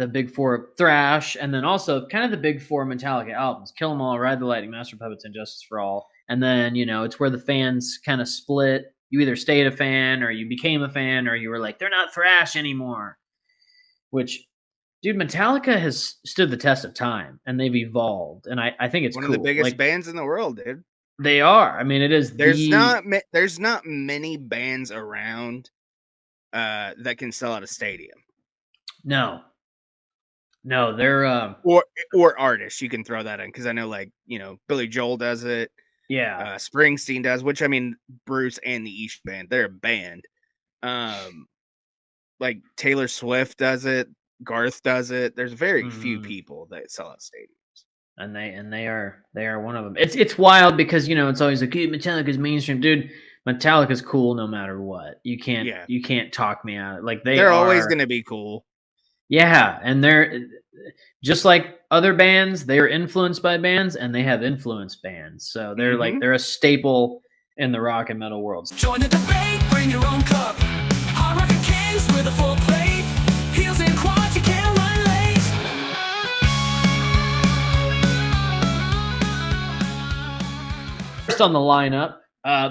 the big four thrash, and then also kind of the big four Metallica albums: Kill 'Em All, Ride the Lightning, Master of Puppets, and Justice for All. And then it's where the fans kind of split. You either stayed a fan, or you became a fan, or you were like, they're not thrash anymore. Which, dude, Metallica has stood the test of time, and they've evolved, and I think it's one cool. of the biggest bands in the world, dude. They are. I mean, it is. There's not many bands around that can sell out a stadium. No, they're or artists. You can throw that in because I know, Billy Joel does it. Yeah, Springsteen does, which I mean, Bruce and the East Band, they're a band. Like Taylor Swift does it, Garth does it. There's very few people that sell out stadiums, and they are one of them. It's wild because it's always like, Metallica's mainstream, dude. Metallica's cool no matter what. You can't talk me out. Like they're always going to be cool. Yeah, and they're just like other bands. They are influenced by bands, and they have influenced bands. So they're they're a staple in the rock and metal world. Join the debate, bring your own cup. Hard rockin' kings with a full plate. Heels and quads, you can't run late. First on the lineup,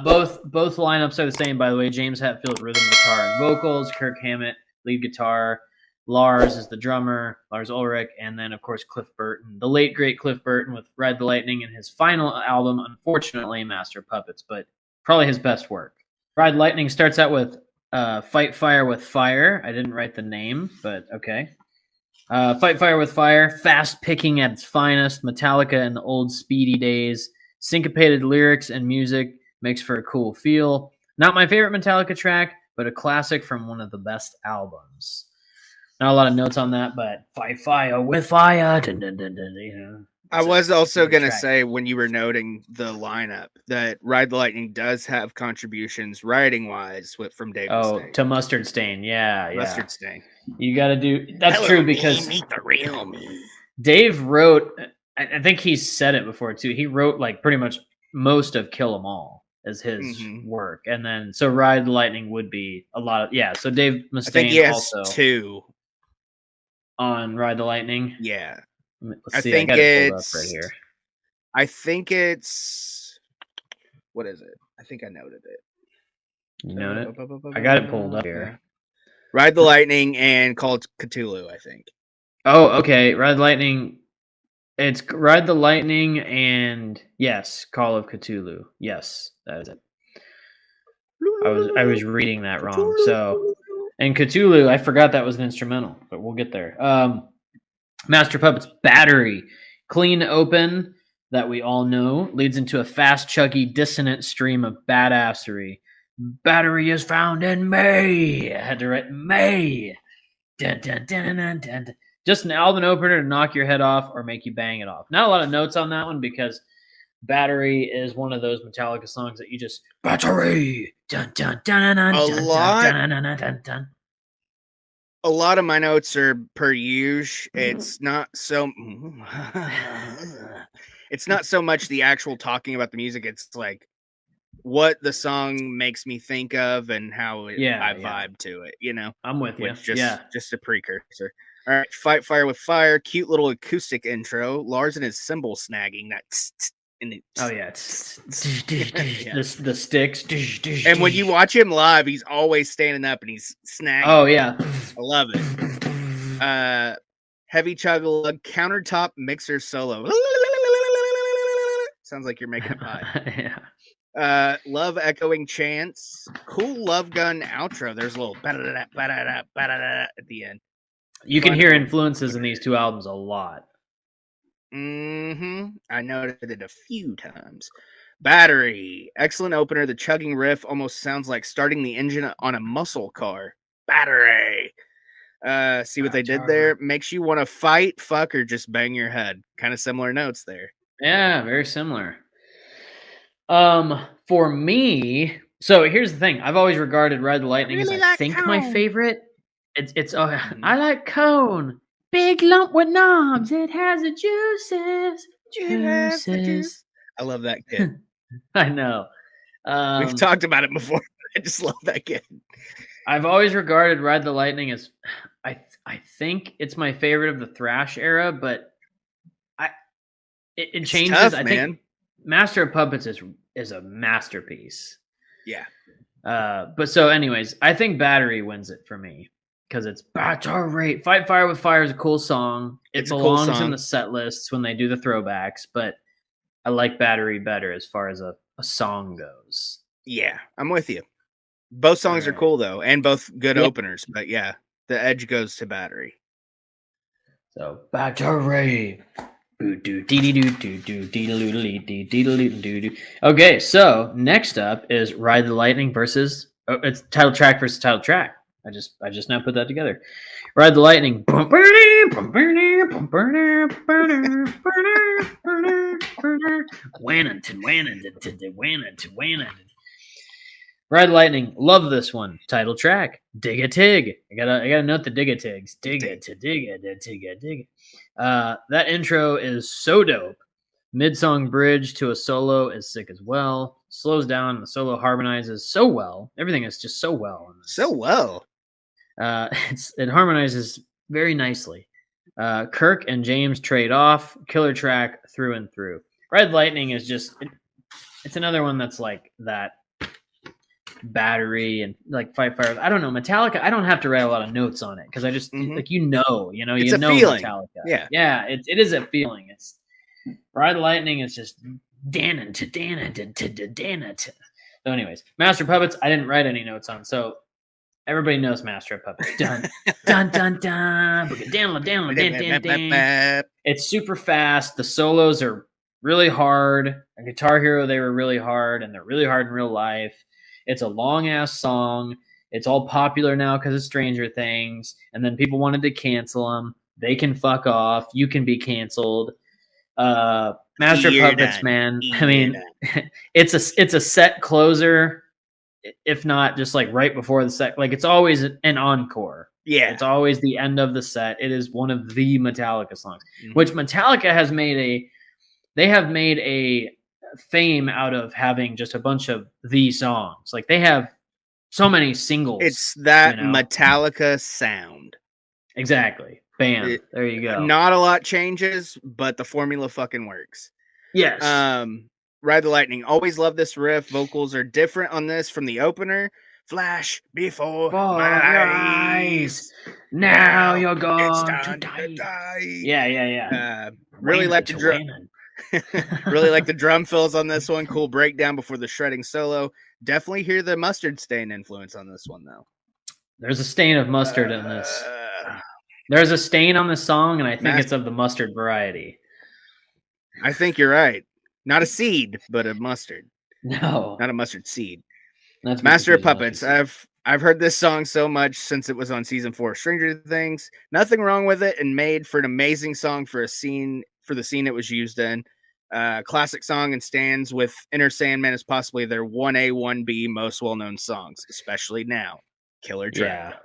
both lineups are the same, by the way. James Hetfield, rhythm guitar and vocals. Kirk Hammett, lead guitar. Lars is the drummer, Lars Ulrich, and then, of course, Cliff Burton, the late, great Cliff Burton with Ride the Lightning and his final album, unfortunately, Master of Puppets, but probably his best work. Ride the Lightning starts out with Fight Fire with Fire. I didn't write the name, but okay. Fight Fire with Fire, fast picking at its finest, Metallica in the old speedy days, syncopated lyrics and music, makes for a cool feel. Not my favorite Metallica track, but a classic from one of the best albums. Not a lot of notes on that, but Fight Fire with Fire. I was also going to say, when you were noting the lineup, that Ride the Lightning does have contributions writing-wise from Dave Mustaine. To Mustard Stain, yeah. Mustard Stain. You got to do... That's true, because... Meet the real me. Dave wrote... I think he's said it before, too. He wrote, pretty much most of Kill 'Em All as his work. And then, so Ride the Lightning would be a lot of... Yeah, so Dave Mustaine I think he has also... 2. On Ride the Lightning? Yeah. I think it's right here. I think it's... What is it? I think I noted it. You noted it? I got it pulled up here. Ride the Lightning and Call of Cthulhu, I think. Oh, okay. Ride the Lightning. It's Ride the Lightning and, yes, Call of Cthulhu. Yes, that is it. I was reading that wrong. So, and Cthulhu, I forgot that was an instrumental, but we'll get there. Master Puppets Battery, clean open that we all know, leads into a fast, chuggy, dissonant stream of badassery. Battery is found in May. I had to write May. Dun, dun, dun, dun, dun, dun. Just an album opener to knock your head off or make you bang it off. Not a lot of notes on that one because Battery is one of those Metallica songs that you just Battery. Dun, dun, dun, dun, dun, dun, dun, dun, dun, dun. A lot of my notes are per usual. It's not so. It's not so much the actual talking about the music. It's like what the song makes me think of and how I vibe to it. I'm with you. Just a precursor. All right, Fight Fire with Fire. Cute little acoustic intro. Lars and his cymbal snagging that. The sticks. And when you watch him live, he's always standing up and he's snagging. Oh yeah, I love it. Heavy chug-a-lug countertop mixer solo. Sounds like you're making a pie. Yeah. Love echoing chants. Cool love gun outro. There's a little at the end. You can hear influences in these two albums a lot. I noted it a few times. Battery. Excellent opener. The chugging riff almost sounds like starting the engine on a muscle car. Battery. See what they did there? Makes you want to fight, fuck, or just bang your head. Kind of similar notes there. Yeah, very similar. For me, so here's the thing. I've always regarded Ride the Lightning as my favorite. It's I like Cone. Big lump with knobs. It has the juices. Juices. I love that kid. I know. We've talked about it before. I just love that kid. I've always regarded Ride the Lightning as I think it's my favorite of the thrash era, but it It's changes. tough, I man. think Master of Puppets is a masterpiece. Yeah. But so, anyways, I think Battery wins it for me because it's Battery. Fight Fire with Fire is a cool song. It It's a cool belongs in song. the set lists when they do the throwbacks, but I like Battery better as far as a song goes. Yeah, I'm with you. Both songs are Alright. cool though, and both good Yeah. openers. But yeah, the edge goes to Battery. So Battery. Okay, so next up is Ride the Lightning versus it's title track versus title track. I just now put that together. Ride the Lightning. Ride the Lightning. Love this one. Title track. Dig a Tig. I gotta note the Dig a Tigs. Dig a to dig a to dig a dig. That intro is so dope. Mid-song bridge to a solo is sick as well. Slows down. The solo harmonizes so well. Everything is just so well. In this. So well. It harmonizes very nicely. Kirk and James trade off. Killer track through and through. Red Lightning is just it's another one that's like that Battery and like Fight Fire. I don't know Metallica. I don't have to write a lot of notes on it because I just Mhm. like It's you know a feeling. Metallica. Yeah. It is a feeling. It's Ride the Lightning is just Dana to Dana to Dana to. So, anyways, Master of Puppets. I didn't write any notes on, so everybody knows Master of Puppets. Dun dun dun dun. Down down dan dan. It's super fast. The solos are really hard. A Guitar Hero, they were really hard, and they're really hard in real life. It's a long ass song. It's all popular now because of Stranger Things, and then people wanted to cancel them. They can fuck off. You can be canceled. Master of Puppets, man. I mean, it's a set closer, if not just like right before the set. Like it's always an encore. Yeah. It's always the end of the set. It is one of the Metallica songs, Mhm. which Metallica has made a fame out of having just a bunch of the songs. Like they have so many singles. It's that you know? Metallica sound. Exactly. Bam. There you go. Not a lot changes, but the formula fucking works. Yes. Ride the Lightning. Always love this riff. Vocals are different on this from the opener. Flash before my eyes. Now you're It's going to time die. to die. Yeah. Really Wayman like the to drum. Wayman. Really like the drum fills on this one. Cool breakdown before the shredding solo. Definitely hear the mustard stain influence on this one though. There's a stain of mustard in this. There's a stain on the song, and I think it's of the mustard variety. I think you're right. Not a seed, but a mustard. No, Not a mustard seed. That's Master of Puppets. I've heard this song so much since it was on season 4 of Stranger Things. Nothing wrong with it, and made for an amazing song for the scene it was used in. Classic song and stands with Inner Sandman as possibly their 1A, 1B most well-known songs, especially now. Killer track. Yeah.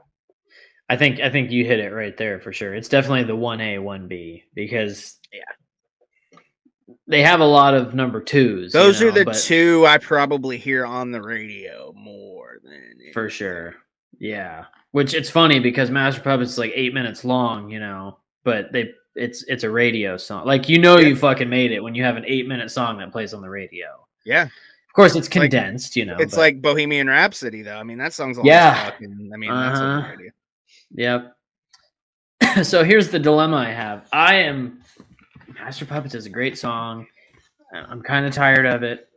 I think you hit it right there for sure. It's definitely the 1A, 1B because they have a lot of number 2s. Those are the two I probably hear on the radio more than anything. For sure. Yeah. Which it's funny because Master Puppets is like 8 minutes long, but it's a radio song. Like you fucking made it when you have an 8-minute song that plays on the radio. Yeah. Of course it's condensed, It's like Bohemian Rhapsody though. I mean that song's long Yeah. as fuck, and I mean that's on the radio. Yep. So here's the dilemma I have. Master Puppets is a great song. I'm kind of tired of it.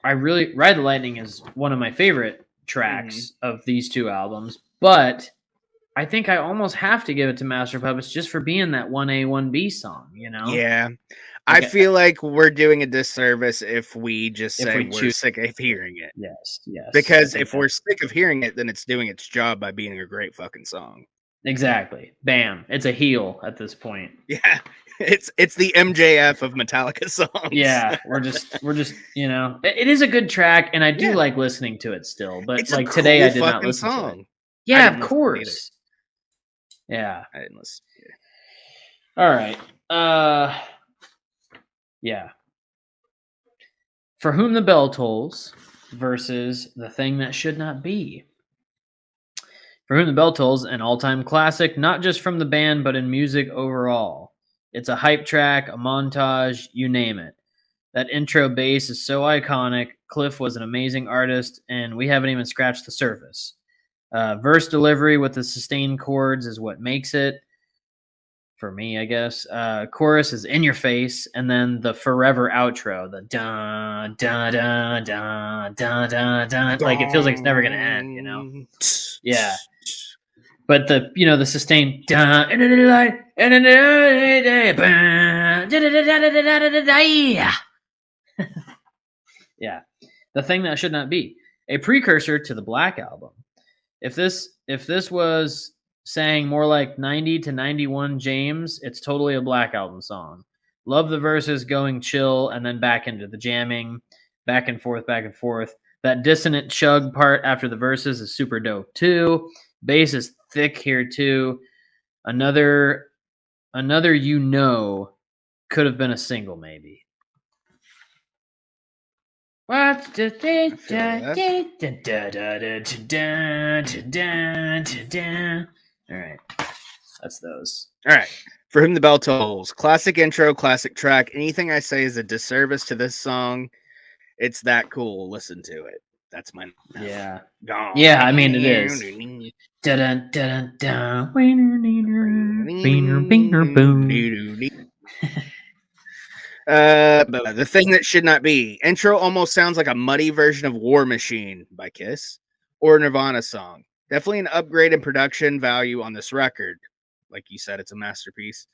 Ride the Lightning is one of my favorite tracks of these two albums, but I think I almost have to give it to Master Puppets just for being that 1A, 1B song, Yeah. I feel like we're doing a disservice if we just say we're choose- sick of hearing it. Yes. Because if we're sick of hearing it, then it's doing its job by being a great fucking song. Exactly. Bam. It's a heel at this point. Yeah. It's the MJF of Metallica songs. Yeah, we're just it is a good track, and I do like listening to it still. But it's like today, cool I did not listen song. to it. Yeah, of course. Yeah, I didn't listen. All right. Yeah. For Whom the Bell Tolls versus The Thing That Should Not Be. For Whom the Bell Tolls, an all-time classic, not just from the band, but in music overall. It's a hype track, a montage, you name it. That intro bass is so iconic. Cliff was an amazing artist, and we haven't even scratched the surface. Verse delivery with the sustained chords is what makes it. For me, I guess. Chorus is in your face, and then the forever outro, the dun dun dun dun dun dun dun. Like it feels like it's never gonna end, you know? Yeah. But the sustained dun yeah. The Thing That Should Not Be. A precursor to the Black Album. If this was saying more like 90 to 91 James, it's totally a Black Album song. Love the verses going chill and then back into the jamming, back and forth, back and forth. That dissonant chug part after the verses is super dope too. Bass is thick here too. Another could have been a single maybe. What's the thing? All right, that's those. All right. For Whom the Bell Tolls. Classic intro, classic track. Anything I say is a disservice to this song. It's that cool. Listen to it. That's my Yeah. gone. Yeah, I mean it is. Dun dun dun. Beaner beaner boom. The Thing That Should Not Be. Intro almost sounds like a muddy version of War Machine by Kiss or a Nirvana song. Definitely an upgrade in production value on this record. Like you said, it's a masterpiece.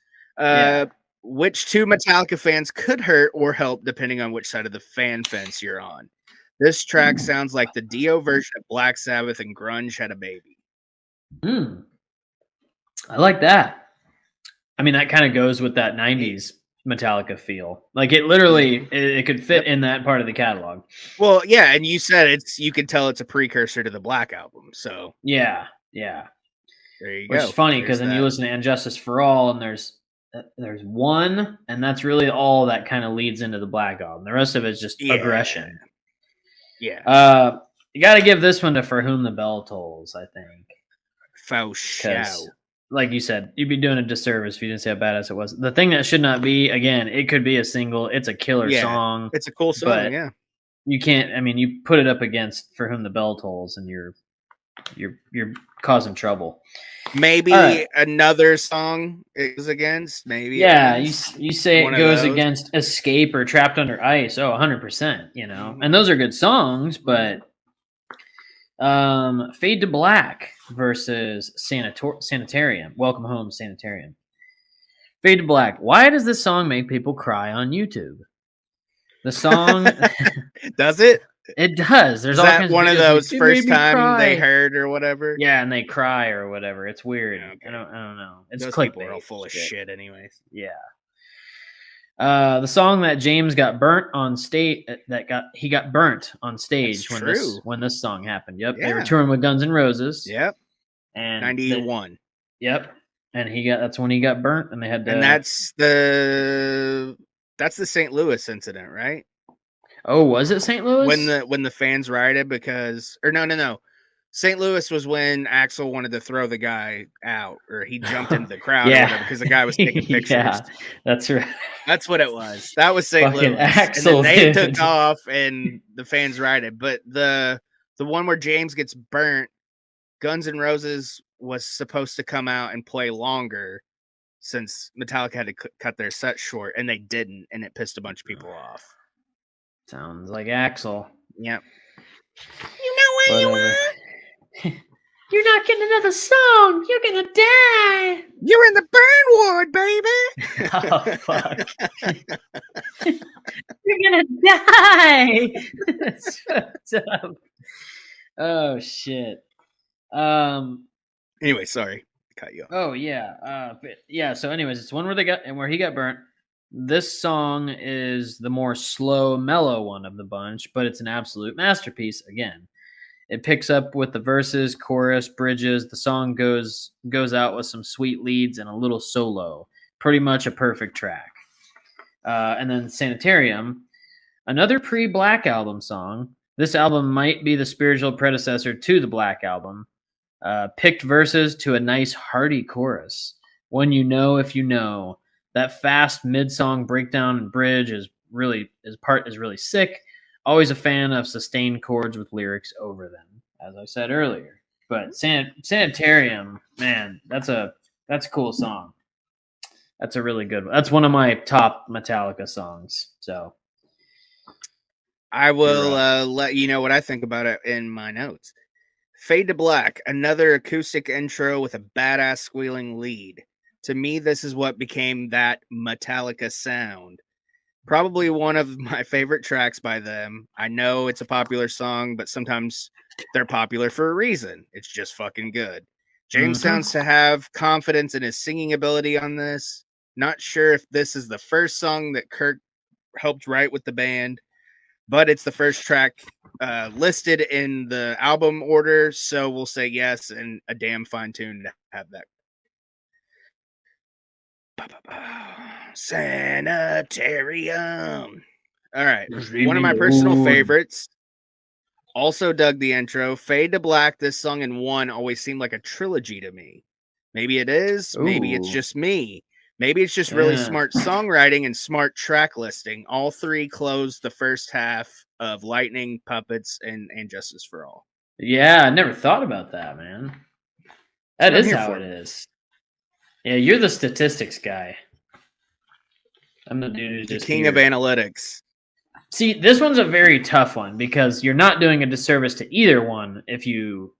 Which two Metallica fans could hurt or help depending on which side of the fan fence you're on. This track sounds like the Dio version of Black Sabbath and grunge had a baby. I like that. I mean, that kind of goes with that 90s Metallica feel. Like it literally, it could fit in that part of the catalog. Well, yeah, and you said you can tell it's a precursor to the Black Album. So yeah. There you Which go. is funny because then you listen to And Justice for All, and there's one, and that's really all that kind of leads into the Black Album. The rest of it's just aggression. Yeah. You got to give this one to For Whom the Bell Tolls, I think. For sure. Like you said, you'd be doing a disservice if you didn't say how badass it was. The Thing That Should Not Be, again, it could be a single. It's a killer song. It's a cool song, yeah. You can't. I mean, you put it up against For Whom the Bell Tolls, and you're causing trouble. Maybe another song is against. Maybe. Yeah, you say it goes against Escape or Trapped Under Ice. Oh, 100%. You know, and those are good songs, but Fade to Black versus Sanitarium. Welcome Home, Sanitarium. Fade to Black. Why does this song make people cry on YouTube? The song does it? It does. There's all kinds of one of those first time they heard or whatever. Yeah, and they cry or whatever. It's weird. Okay. I don't know. It's those clickbait. People are all full of shit, anyways. Yeah. The song that James got burnt on stage he got burnt on stage when this song happened. Yep. They were touring with Guns N' Roses. Yep. And 91. Yep. And that's when he got burnt, and they had to. And that's the St. Louis incident, right? Oh, was it St. Louis? When the fans rioted no. St. Louis was when Axl wanted to throw the guy out, or he jumped into the crowd or whatever, because the guy was taking pictures. Yeah, that's right. That's what it was. That was St. Louis. Axl, and then they took off and the fans rioted. But the one where James gets burnt, Guns N' Roses was supposed to come out and play longer since Metallica had to cut their set short, and they didn't, and it pissed a bunch of people off. Sounds like Axl. Yep. You know where you are? You're not getting another song. You're gonna die. You're in the burn ward, baby. Oh fuck. You're gonna die. That's fucked up. Oh shit. Anyway, sorry, cut you off. Oh yeah. So anyways, it's one where he got burnt. This song is the more slow, mellow one of the bunch, but it's an absolute masterpiece again. It picks up with the verses, chorus, bridges. The song goes out with some sweet leads and a little solo. Pretty much a perfect track. And then Sanitarium, another pre-Black Album song. This album might be the spiritual predecessor to the Black Album. Picked verses to a nice hearty chorus. When you know if you know. That fast mid-song breakdown and bridge is really sick. Always a fan of sustained chords with lyrics over them, as I said earlier. But Sanitarium, man, that's a cool song. That's a really good one. That's one of my top Metallica songs. So I will let you know what I think about it in my notes. Fade to Black, another acoustic intro with a badass squealing lead. To me, this is what became that Metallica sound. Probably one of my favorite tracks by them. I know it's a popular song, but sometimes they're popular for a reason. It's just fucking good. James sounds to have confidence in his singing ability on this. Not sure if this is the first song that Kirk helped write with the band, but it's the first track listed in the album order, so we'll say yes, and a damn fine tune to have that. Sanitarium. All right. One of my personal favorites. Also dug the intro. Fade to Black, this song in one always seemed like a trilogy to me. Maybe it is. Maybe it's Ooh. just me. Maybe it's just really smart songwriting and smart track listing. All three closed the first half of Lightning, Puppets, and Justice for All. Yeah, I never thought about that, man. That is how it is. Yeah, you're the statistics guy. I'm the dude who's The just king here. of analytics. See, this one's a very tough one because you're not doing a disservice to either one if you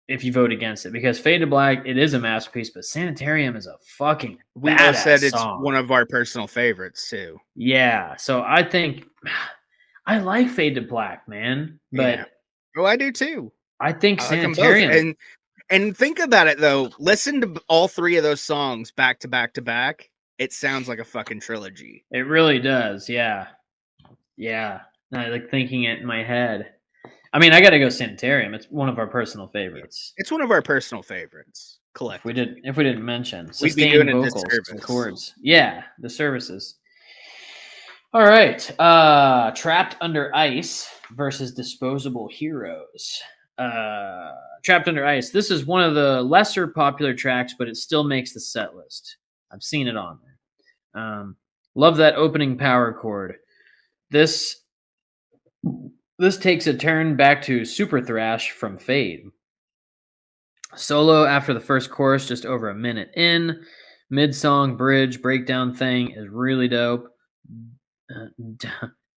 vote against it. Because Fade to Black, it is a masterpiece, but Sanitarium is a fucking We badass both said it's song. one of our personal favorites too. Yeah, so I think I like Fade to Black, man, but Yeah. Oh, I do too. I think I like them both. Sanitarium. And think about it though. Listen to all three of those songs back to back to back. It sounds like a fucking trilogy. It really does. Yeah. Yeah. I like thinking it in my head. I mean, I got to go Sanitarium. It's one of our personal favorites. It's one of our personal favorites. Collectively. If we didn't mention We'd be sustained doing a vocals disservice. and chords. Yeah, the services. All right. Trapped Under Ice versus Disposable Heroes. Trapped Under Ice. This is one of the lesser popular tracks, but it still makes the set list. I've seen it on there. Love that opening power chord. This takes a turn back to super thrash from Fade. Solo after the first chorus, just over a minute in. Mid-song bridge breakdown thing is really dope.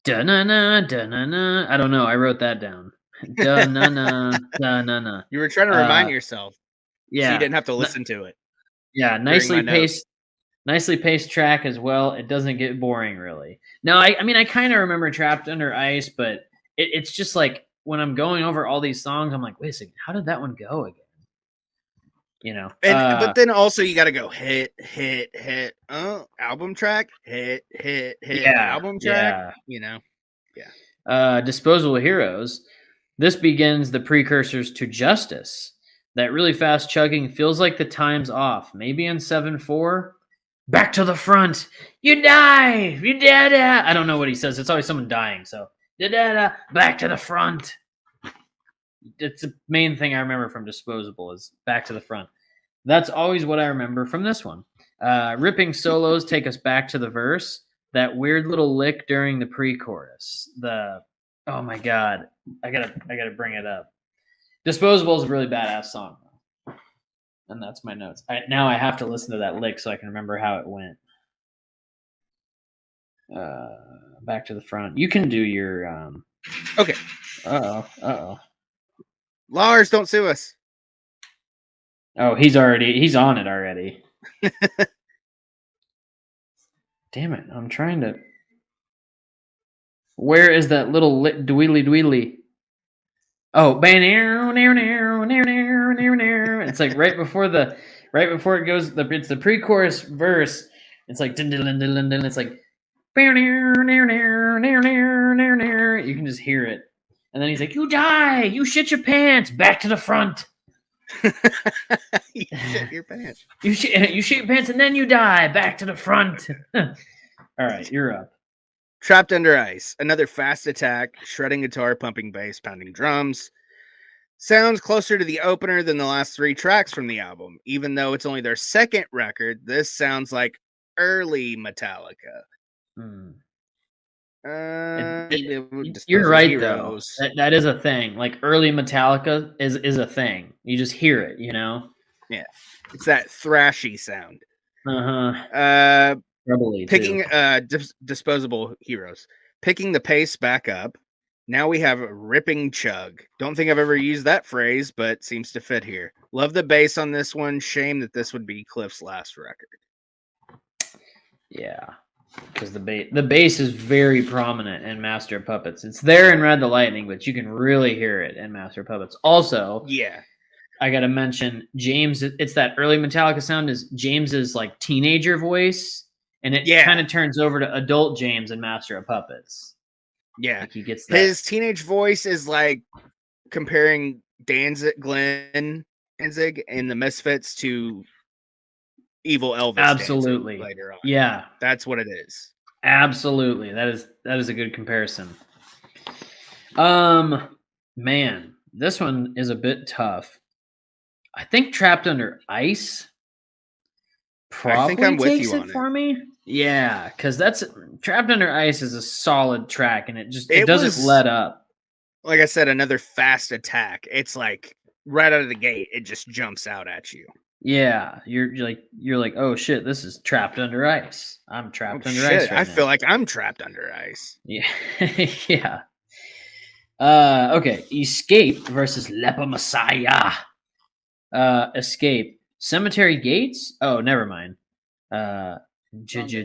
Da-na-na, da-na-na. I don't know. I wrote that down. Da-na-na, da-na-na. You were trying to remind yourself. Yeah. So you didn't have to listen to it. Yeah, nicely paced track as well. It doesn't get boring, really. No, I mean, I kind of remember Trapped Under Ice, but it's just like when I'm going over all these songs, I'm like, wait a second, how did that one go again? You know, but then also you got to go hit. Oh, album track, hit. Yeah, album track. yeah. You know, Disposable Heroes. This begins the precursors to Justice. That really fast chugging feels like the time's off. Maybe in 7/4. Back to the front. You die. You da-da. I don't know what he says. It's always someone dying. So da-da-da. Back to the front. It's the main thing I remember from Disposable is back to the front. That's always what I remember from this one. Ripping solos take us back to the verse. That weird little lick during the pre-chorus. Oh my god, I gotta bring it up. Disposable is a really badass song, and that's my notes. Now I have to listen to that lick so I can remember how it went. Back to the front. You can do your. Okay. Uh-oh. Lars, don't sue us. Oh, he's on it already. Damn it! I'm trying to. Where is that little dweely? Oh, it's like right before it goes. It's the pre-chorus verse. It's like it's like. You can just hear it, and then he's like, "You die! You shit your pants! Back to the front." You shit your pants. You shit your pants, and then you die. Back to the front. All right, you're up. Trapped Under Ice, another fast attack, shredding guitar, pumping bass, pounding drums. Sounds closer to the opener than the last 3 tracks from the album. Even though it's only their second record, this sounds like early Metallica. Hmm. You're Disposable right though. Heroes. That is a thing. Like early Metallica is a thing. You just hear it, you know. Yeah, it's that thrashy sound. Uh-huh. Trebly Picking too. Disposable Heroes. Picking the pace back up. Now we have a ripping chug. Don't think I've ever used that phrase, but seems to fit here. Love the bass on this one. Shame that this would be Cliff's last record. Yeah, because the bass is very prominent in Master of Puppets. It's there in Red the Lightning, but you can really hear it in Master of Puppets. Also, Yeah. I got to mention James. It's that early Metallica sound is James's like teenager voice, and it Yeah. kind of turns over to adult James in Master of Puppets. Yeah. Like he gets that. His teenage voice is like comparing Glenn Danzig and the Misfits to evil Elvis Absolutely. Danzig later on. Yeah. That's what it is. Absolutely. That is a good comparison. Man, this one is a bit tough. I think Trapped Under Ice probably I think I'm with takes you it on for me. Yeah, because that's Trapped Under Ice is a solid track, and it It doesn't was- let up. Like I said, another fast attack. It's like right out of the gate, it just jumps out at you. Yeah, you're like, oh shit, this is Trapped Under Ice. I'm trapped under ice right I now. feel like I'm trapped under ice. Yeah, yeah. Okay, Escape versus Leper Messiah. Escape. Cemetery Gates? Oh, never mind. I guess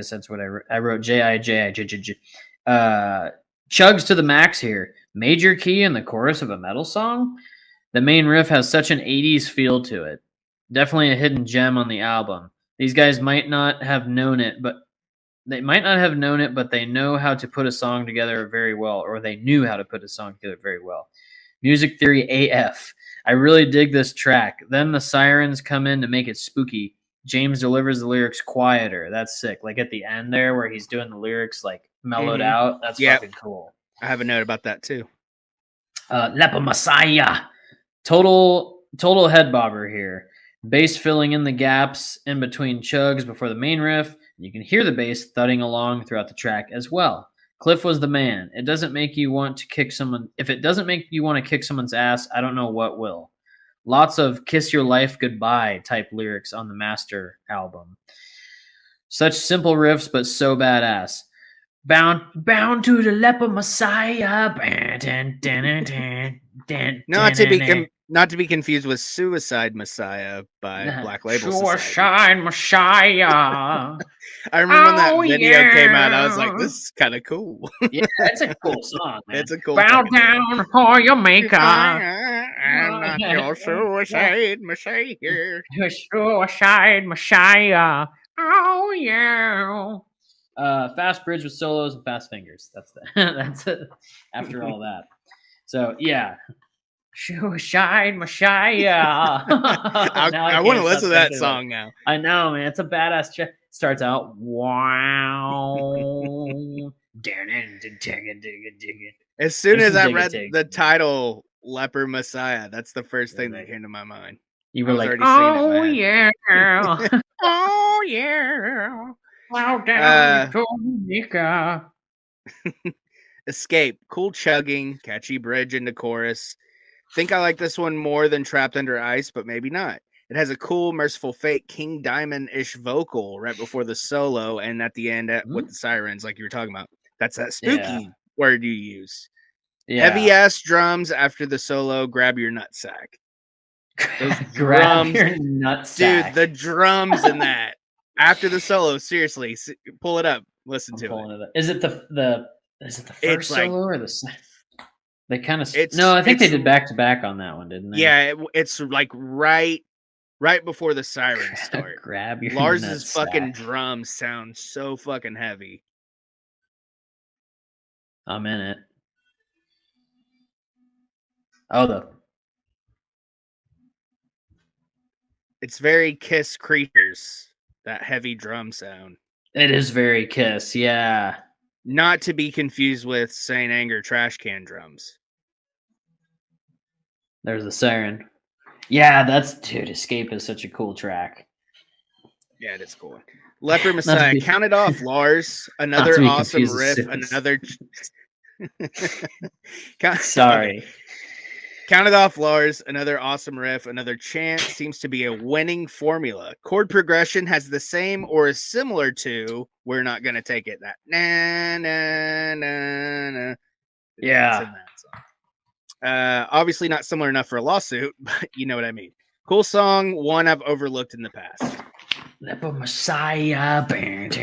that's what I wrote. J-I-J-I. Chugs to the max here. Major key in the chorus of a metal song? The main riff has such an 80s feel to it. Definitely a hidden gem on the album. These guys might not have known it, but they know how to put a song together very well, or they knew how to put a song together very well. Music Theory AF. I really dig this track. Then the sirens come in to make it spooky. James delivers the lyrics quieter. That's sick. Like at the end there where he's doing the lyrics like mellowed out. That's fucking cool. I have a note about that too. Leper Messiah. Total head bobber here. Bass filling in the gaps in between chugs before the main riff. You can hear the bass thudding along throughout the track as well. Cliff was the man. It doesn't make you want to kick someone. If it doesn't make you want to kick someone's ass, I don't know what will. Lots of kiss your life goodbye type lyrics on the Master album. Such simple riffs, but so badass. Bound to the Leper Messiah. Not to be confused with Suicide Messiah by Black Label Society. Suicide Messiah. I remember when that video came out, I was like, this is kind of cool. Yeah, it's a cool song, man. It's a cool Bow fucking down for your maker. I'm not your Suicide Messiah. Your Suicide Messiah. Oh, yeah. Fast bridge with solos and fast fingers. That's it. After all that. So, yeah. Suicide Messiah. I want to listen to that song now. I know, man. It's a badass track. Starts out, wow. As soon as I Dig it, read dig. the title, Leper Messiah, that's the first thing that came to my mind. You I were was like, already seeing it in oh, my yeah. Oh, yeah. Wow, down to Mika. Escape, cool chugging, catchy bridge into chorus. Think I like this one more than Trapped Under Ice, but maybe not. It has a cool, Merciful Fate, King Diamond-ish vocal right before the solo and at the end with the sirens, like you were talking about. That's that spooky word you use. Yeah. Heavy ass drums after the solo. Grab your nutsack. Those Grab drums, your nutsack. dude. The drums in that after the solo. Seriously, pull it up. Listen to it. Is it the first solo or the second? They kind of no. I think they did back to back on that one, didn't they? Yeah, it's like right before the sirens start. Grab your Lars's nutsack. fucking drums sound so fucking heavy. I'm in it. Oh, it's very Kiss Creatures. That heavy drum sound. It is very Kiss, yeah. Not to be confused with Saint Anger trash can drums. There's the siren. Yeah, dude. Escape is such a cool track. Yeah, it is cool. Leper Not to Messiah, be- count it off, Lars. Not to Another be awesome confused with riff. Sickness. Another. Okay. Sorry. Count it off, Lars. Another awesome riff. Another chant seems to be a winning formula. Chord progression has the same or is similar to "We're Not Gonna Take It." That na na na na. Yeah. It's in that song. Obviously not similar enough for a lawsuit, but you know what I mean. Cool song, one I've overlooked in the past. Leper Messiah. This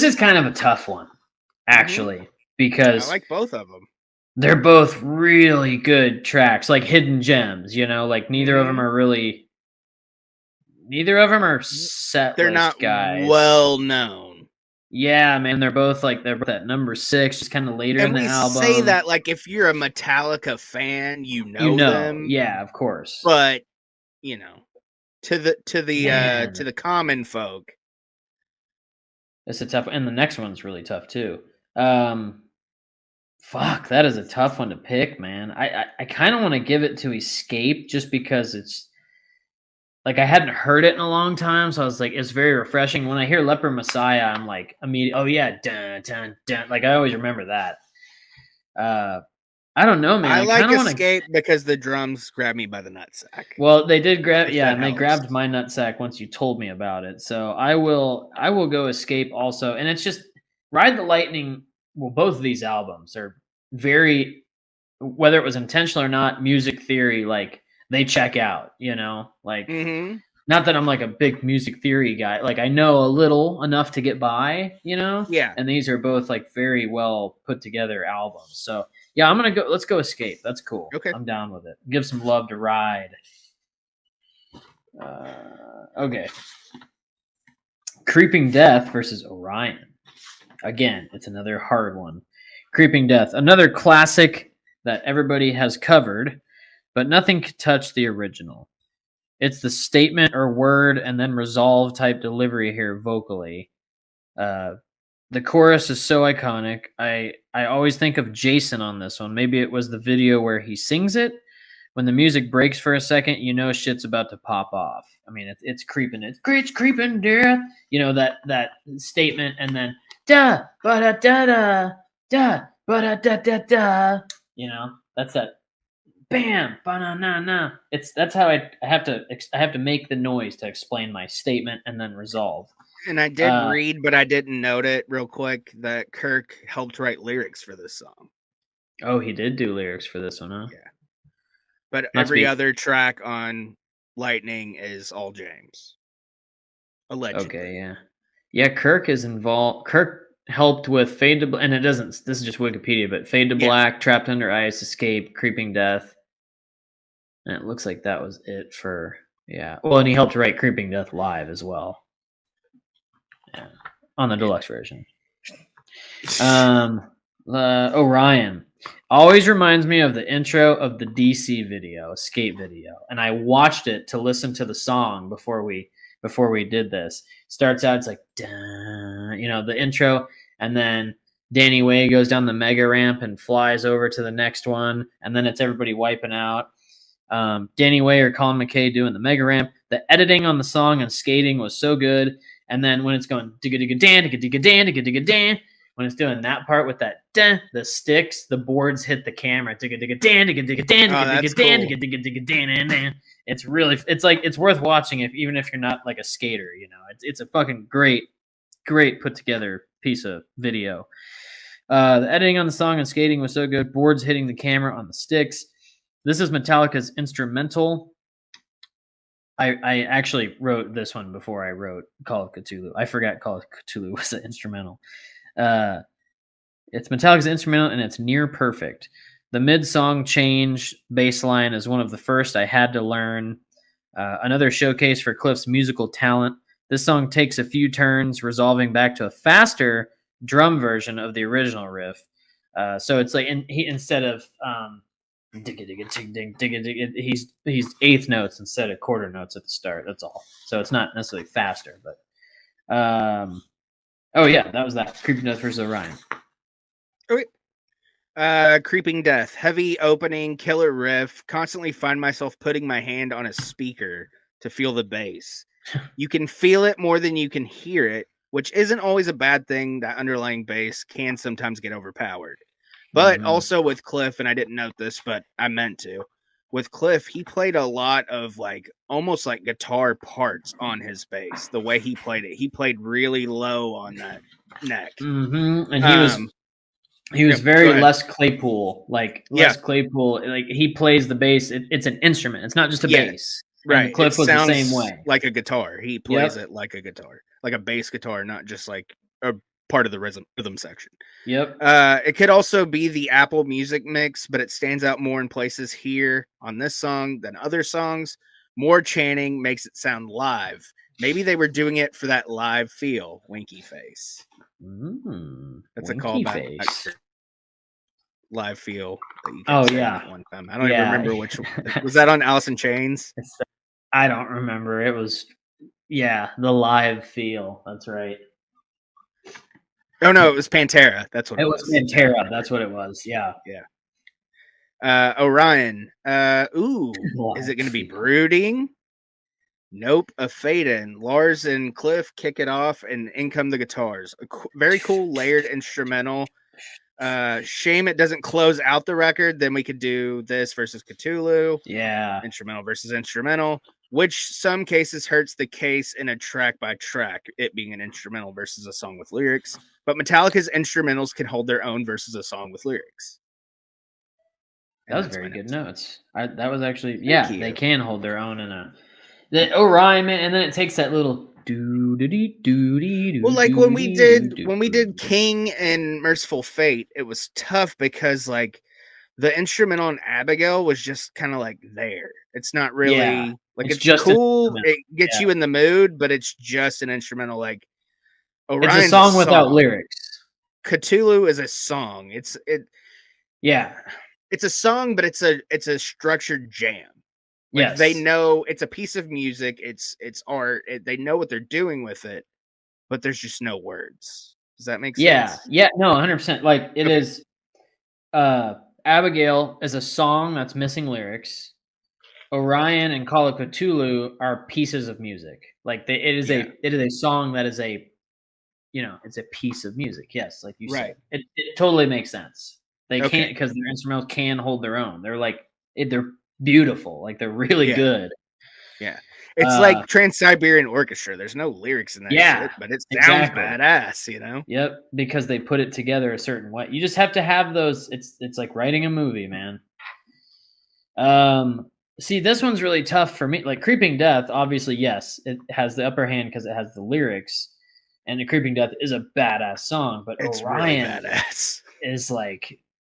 is kind of a tough one, actually, I because like both of them. they're both really good tracks, like hidden gems. Like neither of them Mhm. are really. Neither of them are set They're list not guys. well known. Yeah, man, they're both at number 6, just kind of later And in the we album. say that like if you're a Metallica fan, you know them. Yeah, of course. But you know, to the Man. common folk, It's a tough, and the next one's really tough too. Fuck, that is a tough one to pick, man. I kind of want to give it to Escape just because it's like I hadn't heard it in a long time, so I was like, it's very refreshing. When I hear Leper Messiah, I'm like immediately, oh yeah, dun dun dun. Like I always remember that. I don't know, man. I like kind of want to. Escape because the drums grab me by the nutsack. Well, they did grab, If yeah, that and they helps. grabbed my nutsack once you told me about it. So I will go Escape also, and it's just Ride the Lightning. Well, both of these albums are very, whether it was intentional or not, music theory. Like they check out, like Mm-hmm. not that I'm like a big music theory guy. Like I know a little enough to get by, Yeah. And these are both like very well put together albums. So yeah, I'm gonna go. Let's go Escape. That's cool. Okay. I'm down with it. Give some love to Ride. Okay. Creeping Death versus Orion. Again, it's another hard one. Creeping Death, another classic that everybody has covered, but nothing could touch the original. It's the statement or word and then resolve type delivery here vocally. The chorus is so iconic. I always think of Jason on this one. Maybe it was the video where he sings it. When the music breaks for a second, shit's about to pop off. I mean, it's creeping. It's creeping, death. That statement, and then da ba da da da ba da da da da. That's that. Bam, ba na na na. That's how I have to make the noise to explain my statement and then resolve. And I did read, but I didn't note it real quick that Kirk helped write lyrics for this song. Oh, he did do lyrics for this one, huh? Yeah. But every other track on Lightning is all James. Allegedly. Okay, yeah. Yeah, Kirk is involved. Kirk helped with Fade to Black, and it doesn't, this is just Wikipedia, but Fade to Black, Trapped Under Ice, Escape, Creeping Death. And it looks like that was it for, yeah. Well, and he helped write Creeping Death live as well. Yeah, on the deluxe version. Orion always reminds me of the intro of the DC video, Escape video, and I watched it to listen to the song before we did this. Starts out, it's like, the intro, and then Danny Way goes down the mega ramp and flies over to the next one, and then it's everybody wiping out. Danny Way or Colin McKay doing the mega ramp. The editing on the song and skating was so good. And then when it's going digga digga dan, digga digga dan, digga digga dan, when it's doing that part with that the sticks, the boards hit the camera. Digga digga dan, digga digga dan, digga digga dan, digga digga digga dan, dan. It's really, it's worth watching even if you're not like a skater. It's a fucking great put together piece of video. The editing on the song and skating was so good. Boards hitting the camera on the sticks. This is Metallica's instrumental. I actually wrote this one before I wrote Call of Cthulhu. I forgot Call of Cthulhu was an instrumental. It's Metallica's instrumental, and it's near perfect. The mid-song change bass line is one of the first I had to learn. Another showcase for Cliff's musical talent. This song takes a few turns, resolving back to a faster drum version of the original riff. So it's like he instead of He's eighth notes instead of quarter notes at the start. That's all. So it's not necessarily faster, but oh yeah, that was that. Creeping Death versus Orion. Creeping Death, heavy opening, killer riff. Constantly find myself putting my hand on a speaker to feel the bass. You can feel it more than you can hear it, which isn't always a bad thing. That underlying bass can sometimes get overpowered. But also with Cliff, and I didn't note this, but I meant to. With Cliff, he played a lot of like almost like guitar parts on his bass. The way he played it, he played really low on that neck. And he was very Les Claypool, Claypool. Like he plays the bass. It's an instrument. It's not just a bass. Right. And Cliff was the same way. Like a guitar. He plays it like a guitar, like a bass guitar, not just like a part of the rhythm section. Yep. It could also be the Apple Music mix, but it stands out more in places here on this song than other songs. More chanting makes it sound live. Maybe they were doing it for that live feel. Winky face. That's a callback. Live feel. That you can say that one time. I don't even remember which one. Was that on Alice in Chains? I don't remember. It was the live feel. That's right. Oh no, it was Pantera. That's what it was. It was Pantera. That's what it was. Yeah. Yeah. Orion. Is it going to be brooding? Nope. A fade in. Lars and Cliff kick it off, and in come the guitars. Very cool layered instrumental. Shame it doesn't close out the record. Then we could do this versus Cthulhu. Yeah. Instrumental versus instrumental, which some cases hurts the case in a track by track, it being an instrumental versus a song with lyrics. But Metallica's instrumentals can hold their own versus a song with lyrics. That was very good notes. That was actually they can hold their own in the Orion, and then it takes that little well, like when we did King and Merciful Fate, it was tough because like the instrumental on Abigail was just kind of like there. It's not really like it's just cool. It gets you in the mood, but it's just an instrumental. Like Orion's it's a song without lyrics. Cthulhu is a song. It's a song, but it's a structured jam. Like they know it's a piece of music. It's art. They know what they're doing with it, but there's just no words. Does that make sense? Yeah. No, 100%. Like it is. Abigail is a song that's missing lyrics. Orion and Call of Cthulhu are pieces of music. Like it is a song that is it's a piece of music. Yes, like you said, it totally makes sense. They can't because their instrumentals can hold their own. They're like they're beautiful. Like they're really good. Yeah. It's like Trans-Siberian Orchestra. There's no lyrics in that shit, but it sounds badass, you know? Yep, because they put it together a certain way. You just have to have those. It's like writing a movie, man. See, this one's really tough for me. Like Creeping Death, obviously, yes, it has the upper hand because it has the lyrics, and the Creeping Death is a badass song. But it's Orion really badass.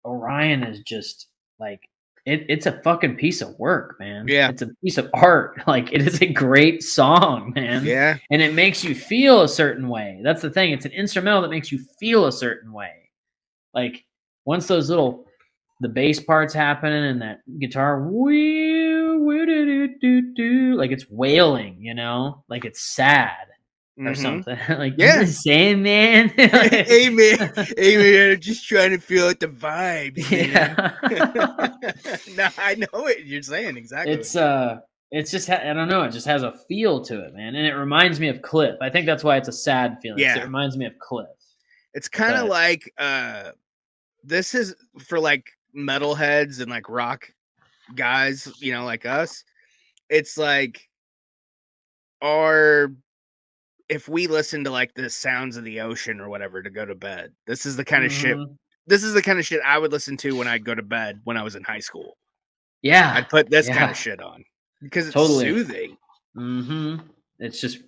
Orion is just like it's a fucking piece of work, man. Yeah, it's a piece of art. Like it is a great song, man. Yeah, and it makes you feel a certain way. That's the thing. It's an instrumental that makes you feel a certain way. Like once those the bass parts happen and that guitar, like it's wailing, like it's sad or something. Like same man. Hey man, I'm just trying to feel out the vibes. No, I know what you're saying exactly. It's just I don't know. It just has a feel to it, man, and it reminds me of Cliff. I think that's why it's a sad feeling. Yeah, it reminds me of Cliff. It's kind of like this is for like metalheads and like rock guys, like us. It's like if we listen to like the sounds of the ocean or whatever to go to bed, this is the kind of shit. This is the kind of shit I would listen to when I'd go to bed when I was in high school. Yeah, I'd put this kind of shit on because it's soothing. It's just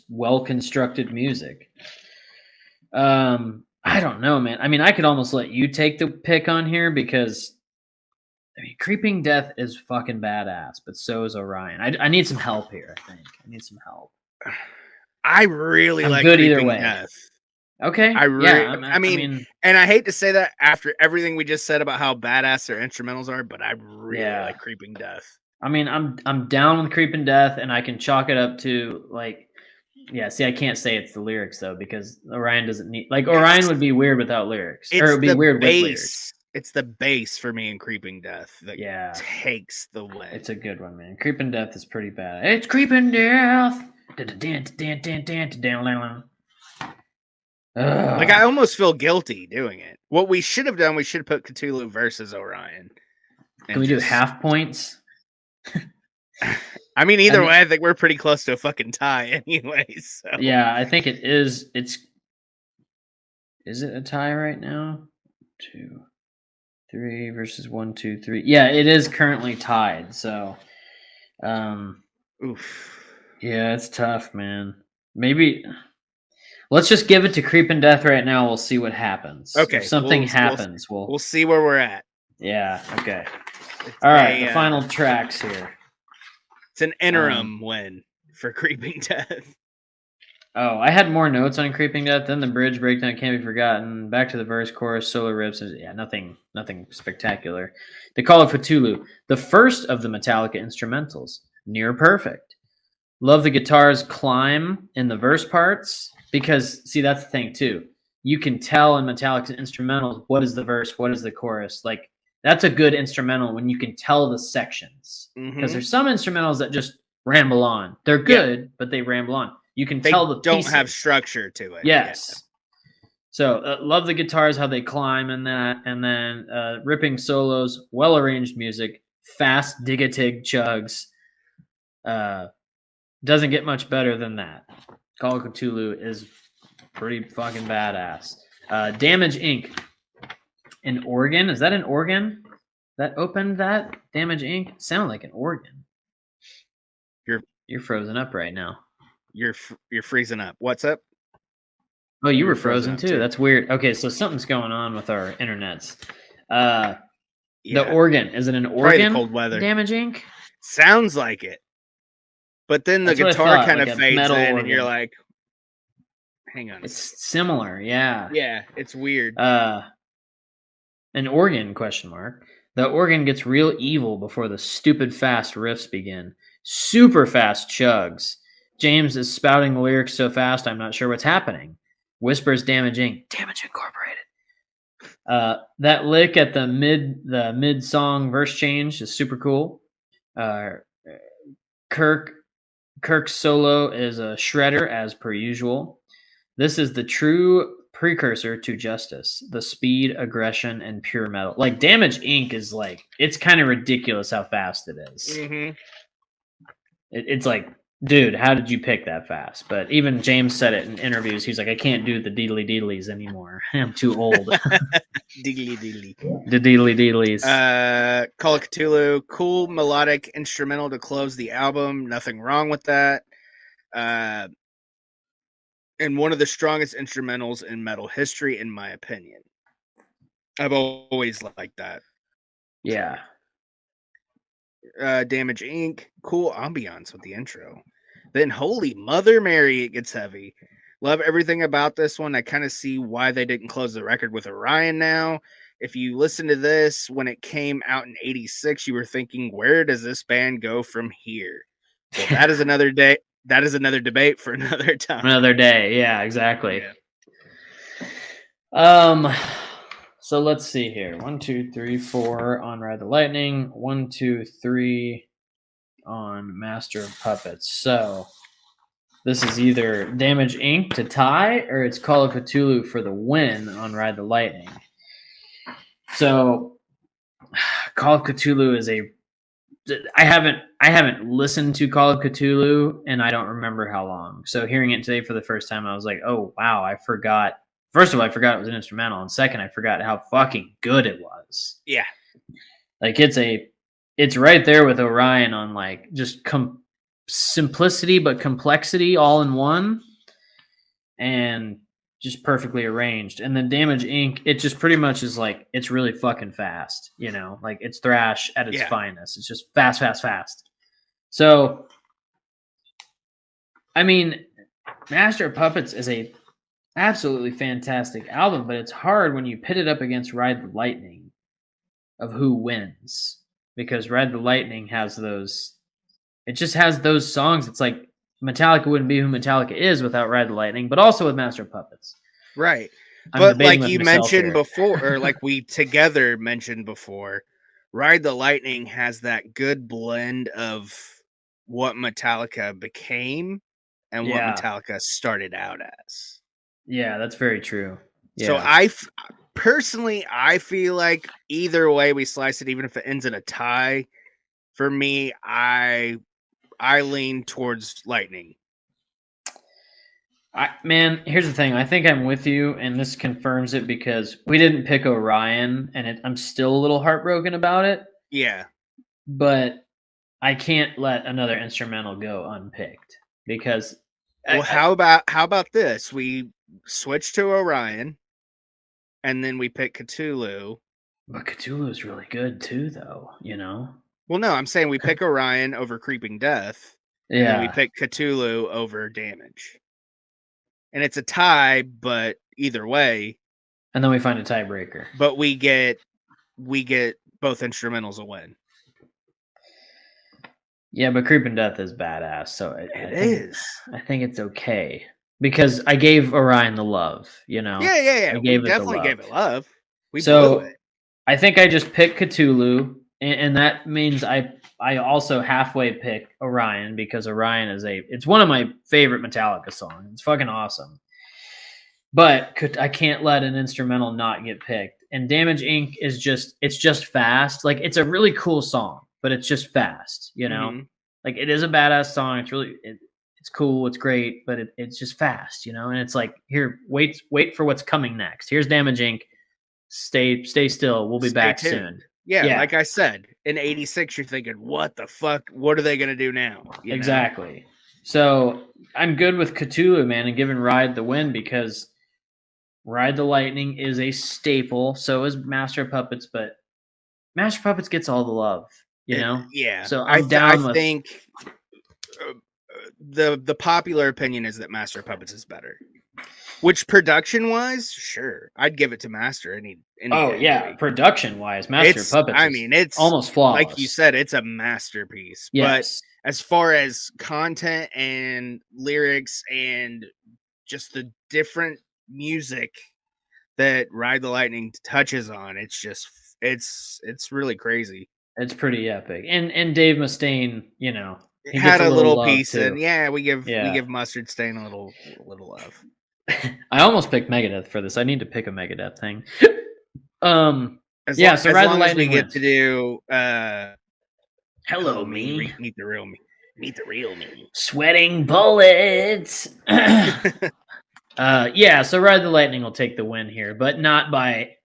well constructed music. I don't know, man. I mean, I could almost let you take the pick on here because Creeping Death is fucking badass, but so is Orion. I need some help here. I think I need some help. I really like Creeping Death. Okay. I I mean, mean, and I hate to say that after everything we just said about how badass their instrumentals are, but I really Yeah. like Creeping Death. I mean, I'm down with Creeping Death, and I can chalk it up to like, yeah. See, I can't say it's the lyrics though because Orion doesn't need like Orion would be weird without lyrics, or it It's would be the weird with lyrics. bass. It's the bass for me in Creeping Death that Yeah, takes the win. it's a good one, man. Creeping Death is pretty bad. It's Creeping Death. Like I almost feel guilty doing it. What we should have done, we should have put Cthulhu versus Orion. Can we do half points? I mean, either think- way, I think we're pretty close to a fucking tie, anyways. So. Yeah, I think it is. Is it a tie right now? 2, 3 versus 1, 2, 3. Yeah, it is currently tied. So, Oof. yeah, it's tough, man. Maybe let's just give it to Creeping Death right now. We'll see what happens. Okay, If something happens, we'll see where we're at. Yeah. Okay. It's All right. a, The final tracks here. It's an interim win for Creeping Death. Oh, I had more notes on Creeping Death. Then the bridge breakdown can't be forgotten. Back to the verse, chorus, solo riffs. Yeah, nothing spectacular. The Call of Cthulhu, the first of the Metallica instrumentals, near perfect. Love the guitar's climb in the verse parts because see that's the thing too. You can tell in Metallica's instrumentals what is the verse, what is the chorus. Like that's a good instrumental when you can tell the sections because there's some instrumentals that just ramble on. They're good, but they ramble on. You can tell the don't pieces. have structure to it. Yes. Yeah. So love the guitars, how they climb in that, and then ripping solos, well arranged music, fast digatig chugs. Doesn't get much better than that. Call of Cthulhu is pretty fucking badass. Damage Inc. An organ? Is that an organ that opened that? Damage Inc. Sound like an organ. You're frozen up right now. You're freezing up. What's up? Oh, you were You're frozen frozen too. too. That's weird. Okay, so something's going on with our internets. Yeah. The organ. Is it an Probably organ? the cold weather. Damage Inc. Sounds like it. But then the That's what I guitar thought, kind like of a fades in, metal and you're organ. like, "Hang on." It's similar, yeah. Yeah, it's weird. An organ? Question mark. The organ gets real evil before the stupid fast riffs begin. Super fast chugs. James is spouting the lyrics so fast, I'm not sure what's happening. Whispers Damage Inc. Damage Incorporated. That lick at the mid song verse change is super cool. Kirk's solo is a shredder as per usual. This is the true precursor to Justice. The speed, aggression, and pure metal. Like Damage Inc. is like it's kind of ridiculous how fast it is. Mm-hmm. It's like, dude, how did you pick that fast? But even James said it in interviews. He's like, I can't do the deedly deedlies anymore. I'm too old. Diggly diggly. The deedly deedlies. Call of Cthulhu, cool melodic instrumental to close the album. Nothing wrong with that. And one of the strongest instrumentals in metal history, in my opinion. I've always liked that. Yeah. Damage Inc. Cool ambiance with the intro. Then Holy Mother Mary, it gets heavy. Love everything about this one. I kind of see why they didn't close the record with Orion now. If you listen to this when it came out in 86, you were thinking, where does this band go from here? Well, that is another day. That is another debate for another time. Another day. Yeah, exactly. Yeah. So let's see here. 1, 2, 3, 4 on Ride the Lightning. 1, 2, 3 on Master of Puppets. So this is either Damage Inc. to tie or it's Call of Cthulhu for the win on Ride the Lightning. So Call of Cthulhu is I haven't listened to Call of Cthulhu and I don't remember how long. So hearing it today for the first time, I was like, oh wow, I forgot. First of all, I forgot it was an instrumental, and second, I forgot how fucking good it was. Yeah. Like it's right there with Orion on like just simplicity but complexity all in one, and just perfectly arranged. And then Damage Inc. It just pretty much is like it's really fucking fast, you know, like it's thrash at its finest. It's just fast, fast, fast. So, I mean, Master of Puppets is a absolutely fantastic album, but it's hard when you pit it up against Ride the Lightning of who wins, because Ride the Lightning has those. It just has those songs. It's like Metallica wouldn't be who Metallica is without Ride the Lightning, but also with Master of Puppets. Right. I'm But debating like with you myself mentioned here. before, or like we together mentioned before, Ride the Lightning has that good blend of what Metallica became and what Yeah. Metallica started out as. Yeah, that's very true. So Yeah. personally, I feel like either way we slice it, even if it ends in a tie, for me, I lean towards Lightning. Man, here's the thing. I think I'm with you, and this confirms it because we didn't pick Orion, and I'm still a little heartbroken about it. Yeah. But I can't let another instrumental go unpicked because. Well, how about this? We switch to Orion, and then we pick Cthulhu. But Cthulhu is really good too, though. Well, no, I'm saying we pick Orion over Creeping Death, and then we Yeah, pick Cthulhu over Damage. And it's a tie, but either way, and then we find a tiebreaker. but we get both instrumentals a win. Yeah, but Creeping Death is badass, so I think it's okay because I gave Orion the love. Yeah. I We gave it the definitely love. gave it love. We blew So it. I think I just picked Cthulhu, and that means I also halfway pick Orion because Orion it's one of my favorite Metallica songs. It's fucking awesome. But I can't let an instrumental not get picked. And Damage Inc. is it's just fast. Like, it's a really cool song, but it's just fast, Mhm. Like, it is a badass song. It's really it's cool, it's great, but it's just fast, And it's like, here, wait for what's coming next. Here's Damage Inc. Stay still. We'll be Stay back tuned. soon. Yeah, Yeah. like I said, in '86, you're thinking, "What the fuck? What are they gonna do now?" Exactly. So I'm good with Cthulhu, man, and giving Ride the win because Ride the Lightning is a staple. So is Master of Puppets, but Master of Puppets gets all the love, Yeah, So I I'm down with. think the popular opinion is that Master of Puppets is better. Which production wise, sure, I'd give it to Master any Oh day. yeah, production wise, Master of Puppets. It's almost flawless. Like you said, it's a masterpiece. Yes. But as far as content and lyrics and just the different music that Ride the Lightning touches on, it's just it's really crazy. It's pretty epic, and Dave Mustaine, It he had gets a little love piece, too. and yeah, we give Yeah. Mustard Stain a little love. I almost picked Megadeth for this. I need to pick a Megadeth thing. As Yeah, long, so as Ride the long as we Lightning get wins. to do Hello, me. meet the real me. Meet the real me. Sweating bullets. Yeah, so Ride the Lightning will take the win here, but not by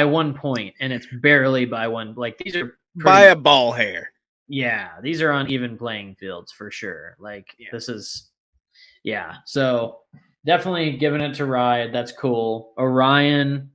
1 point, and it's barely by one. Like, these are By a ball hair. Yeah, these are on even playing fields for sure. Like, this is, yeah. So definitely giving it to Ride. That's cool. Orion,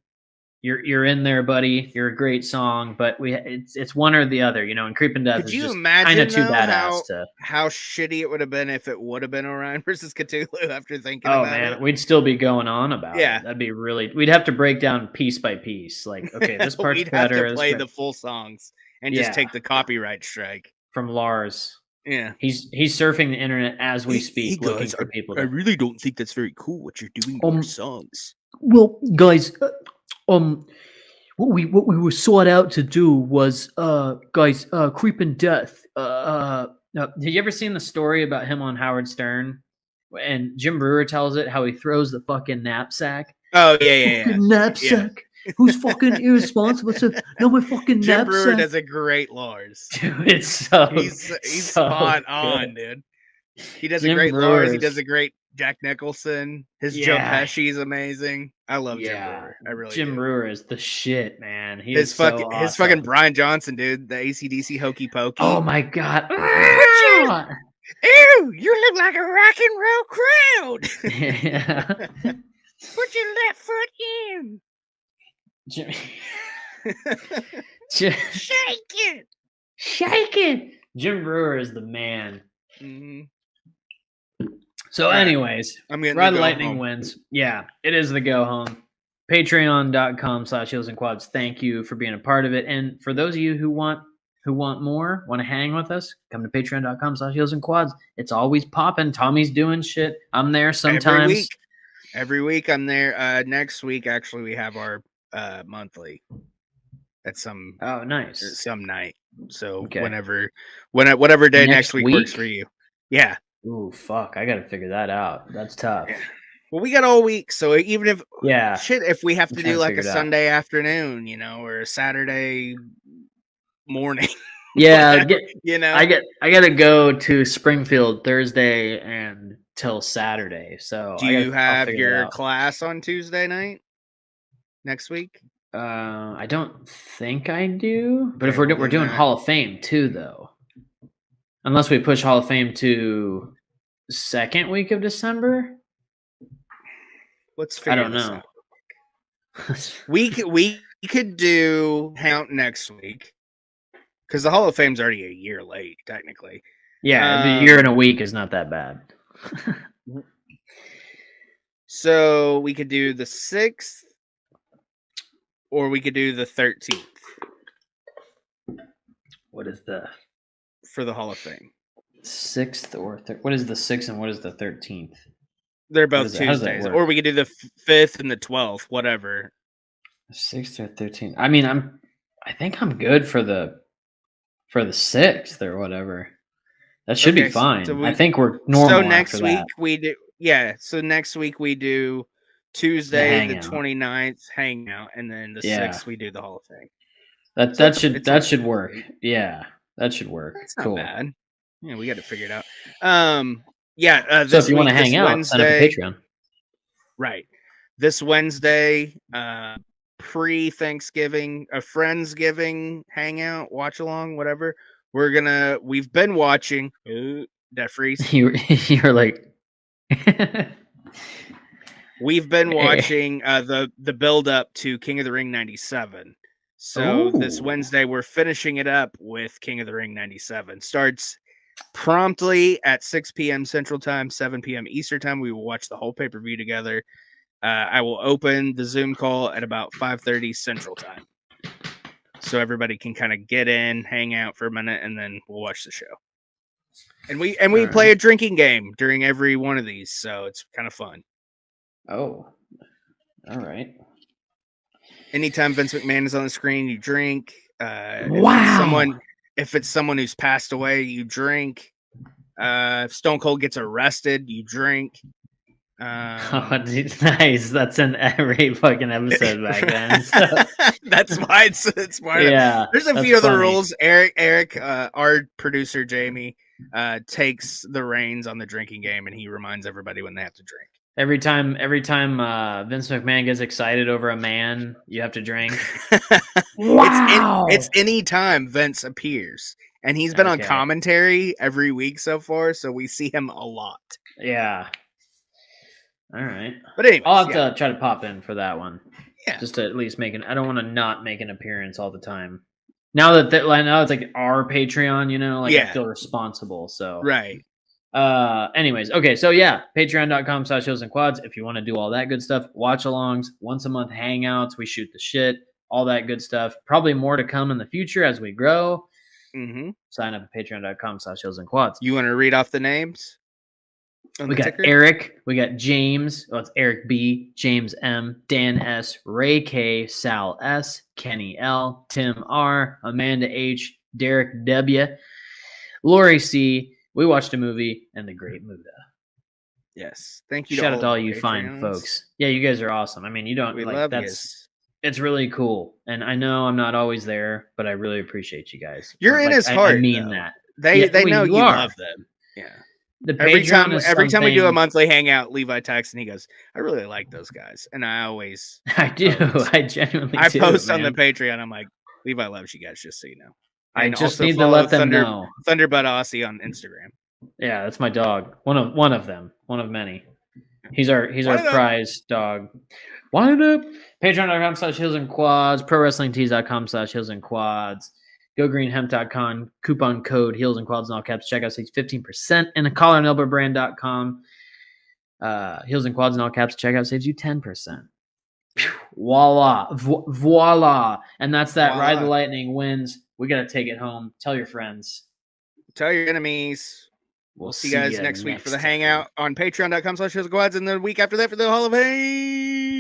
you're in there, buddy. You're a great song, but it's one or the other, And Creeping Death Could is you just kind imagine of too though, badass to. how shitty it would have been if it would have been Orion versus Cthulhu after thinking Oh about man, it? we'd still be going on about Yeah. it. That'd be really. We'd have to break down piece by piece. Like, okay, this part's We'd better. have to play the full songs and just take the copyright strike from Lars. Yeah, he's surfing the internet as we speak, looking for people. I really don't think that's very cool what you're doing to our songs. Well, guys, what we were sought out to do was, guys, Creeping Death. Have you ever seen the story about him on Howard Stern? And Jim Brewer tells it how he throws the fucking knapsack. Oh yeah. Knapsack. Who's fucking irresponsible? No, my fucking Jim knapsack. Brewer does a great Lars. Dude, it's so he's so spot good. on, dude. He does Jim a great Brewer Lars. He does a great Jack Nicholson. His Joe Pesci is amazing. I love Jim Brewer. I really Jim do. Brewer is the shit, man. His fucking Brian Johnson, dude. The AC/DC Hokey Pokey. Oh my god. Ew, you look like a rock and roll crowd. Yeah. Put your left foot in. Shake it. Shake it. Jim Brewer is the man. Mm-hmm. So, All right. anyways, I'm getting Ride the the go Lightning home. wins. Yeah, it is the go home. Patreon.com/Heels and Quads. Thank you for being a part of it. And for those of you who want more, want to hang with us, come to patreon.com/Heels and Quads. It's always popping. Tommy's doing shit. I'm there sometimes. Every week I'm there. Next week, actually, we have our monthly at some Oh, nice. night. So Okay. whatever day Next next week works week? for you. Yeah. Ooh, fuck. I got to figure that out. That's tough. Yeah. Well, we got all week, so even if Yeah. if we have I'm to trying do to like figure a it out. Sunday afternoon, or a Saturday morning. Yeah, whatever, I gotta go to Springfield Thursday and till Saturday. So Do you have your class on Tuesday night next week? I don't think I do. But if Okay, we're doing Hall of Fame too, though, unless we push Hall of Fame to second week of December. Let's I figure don't this know. out. We could do Count next week because the Hall of Fame's already a year late, technically. Yeah, the year and a week is not that bad. So we could do the 6th, or we could do the 13th. What is the for the Hall of Fame? 6th or what is the 6th and what is the 13th? They're both How does that Tuesdays, work? or we could do the 5th and the 12th, whatever. 6th or 13th. I mean, I think I'm good for the 6th or whatever. That should be fine. So I think we're normal. So next after week that. we do. Yeah. So next week we do Tuesday the 29th hangout, and then the 6th we do the Hall of Fame. That should work. Yeah, that should work. That's not cool. bad. Yeah, we got to figure it out. Yeah. So if you want to hang out, sign up for Patreon. Right. This Wednesday, pre-Thanksgiving, a Friendsgiving hangout, watch along, whatever. We've been watching Death Freeze. You're like we've been watching the build up to King of the Ring 97. So this Wednesday we're finishing it up with King of the Ring 97. Starts promptly at 6 p.m. Central Time, 7 p.m. Eastern Time. We will watch the whole pay-per-view together. I will open the Zoom call at about 5:30 Central Time, so everybody can kind of get in, hang out for a minute, and then we'll watch the show. And we play a drinking game during every one of these, so it's kind of fun. Oh, all right. Anytime Vince McMahon is on the screen, you drink. Wow. If it's someone who's passed away, you drink. If Stone Cold gets arrested, you drink. Nice. That's in every fucking episode back then. So. That's why it's part of it. There's a few other rules. Eric, our producer Jamie, takes the reins on the drinking game, and he reminds everybody when they have to drink. Every time Vince McMahon gets excited over a man, you have to drink. Wow! It's any time Vince appears, and he's been on commentary every week so far, so we see him a lot. Yeah. All right. But anyway, I'll have to try to pop in for that one. Yeah. Just to at least I don't want to not make an appearance all the time. Now now it's like our Patreon, I feel responsible. So right. Anyways, okay, so yeah, patreon.com/Heels and Quads. If you want to do all that good stuff, watch alongs, once a month hangouts, we shoot the shit, all that good stuff. Probably more to come in the future as we grow. Mm-hmm. Sign up at patreon.com/Heels and Quads. You want to read off the names? We got Eric, we got James, it's Eric B, James M, Dan S, Ray K, Sal S, Kenny L, Tim R, Amanda H, Derek W, Lori C. We watched a movie and the Great Muda. Yes, thank you. Shout out to all you fine folks. Yeah, you guys are awesome. I mean, you don't love it's really cool, and I know I'm not always there, but I really appreciate you guys. You're in his heart. I mean that they know you love them. Yeah. Every time we do a monthly hangout, Levi texts and he goes, "I really like those guys," and I do. I genuinely do. Post on the Patreon. I'm like, Levi loves you guys, just so you know. And I just need to let them know. Thunderbud Aussie on Instagram. Yeah, that's my dog. One of them. One of many. He's our prize dog. Wind up. Patreon.com/Heels and Quads. ProWrestlingTees.com/Heels and Quads. GoGreenHemp.com. Coupon code Heels and Quads in all caps. Check out 15% in the CollaranElbowBrand.com. Heels and quads in all caps checkout saves you 10%. Voila. Voila. And that's that. Voila. Ride the Lightning wins. We got to take it home. Tell your friends. Tell your enemies. We'll See you guys ya next week for the time. hangout on patreon.com/heelsandquads, and the week after that for the Hall of Fame.